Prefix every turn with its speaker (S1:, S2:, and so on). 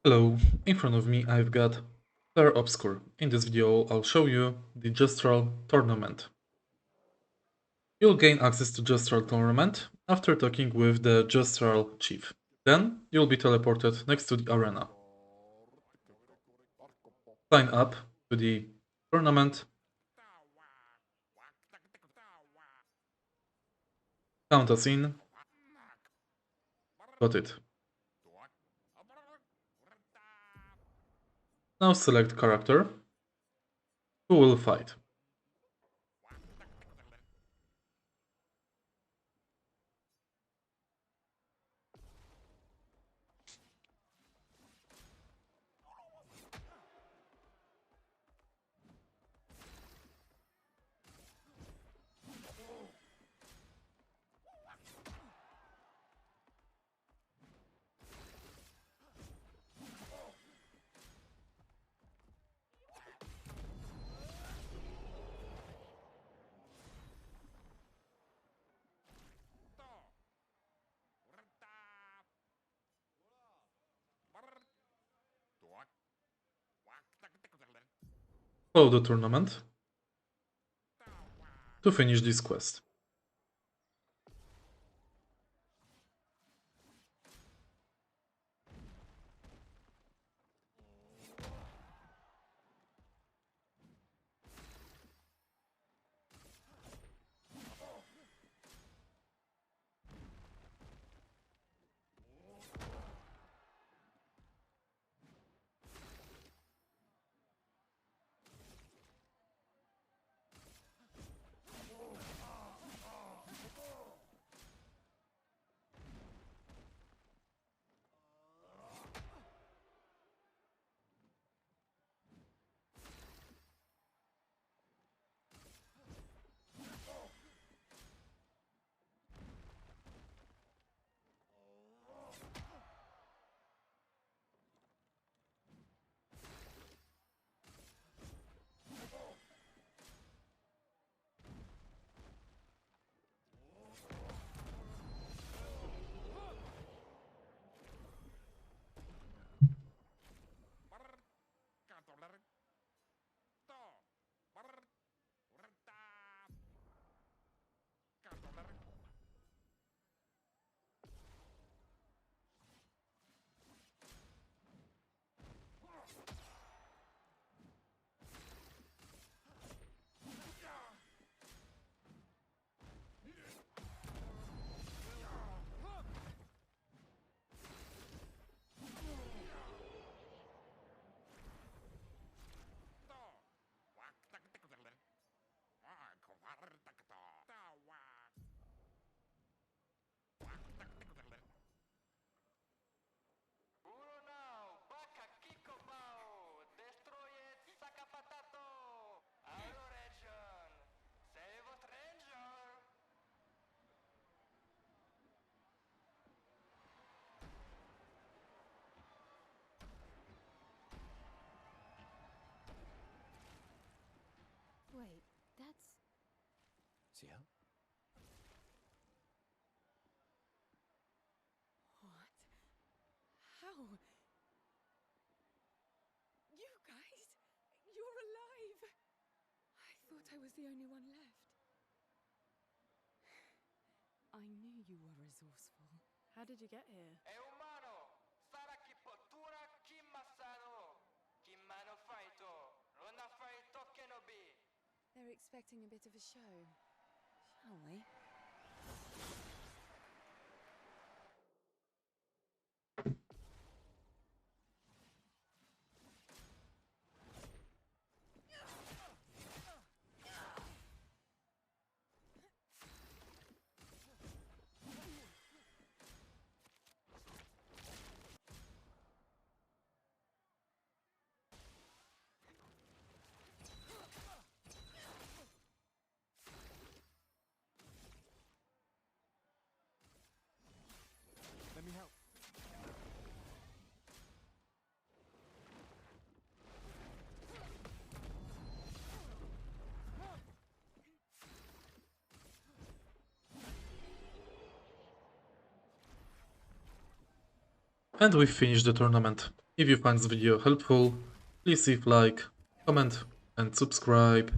S1: Hello, in front of me I've got Clair Obscur. In this video I'll show you the Gestral tournament. You'll gain access to Gestral tournament after talking with the Gestral chief. Then you'll be teleported next to the arena. Sign up to the tournament, count us in, got it. Now select character, who will fight. Follow the tournament to finish this quest.
S2: Wait, that's...
S3: Sia?
S2: What? How? You guys? You're alive! I thought I was the only one left. I knew you were resourceful. How did you get here?
S4: È umano! Sarà chi pottura chi massano! Chi mano faito! Non ha faito che no bi!
S2: They're expecting a bit of a show. Shall we?
S3: Let me help.
S1: And we finished the tournament. If you find this video helpful, please leave like, comment and subscribe.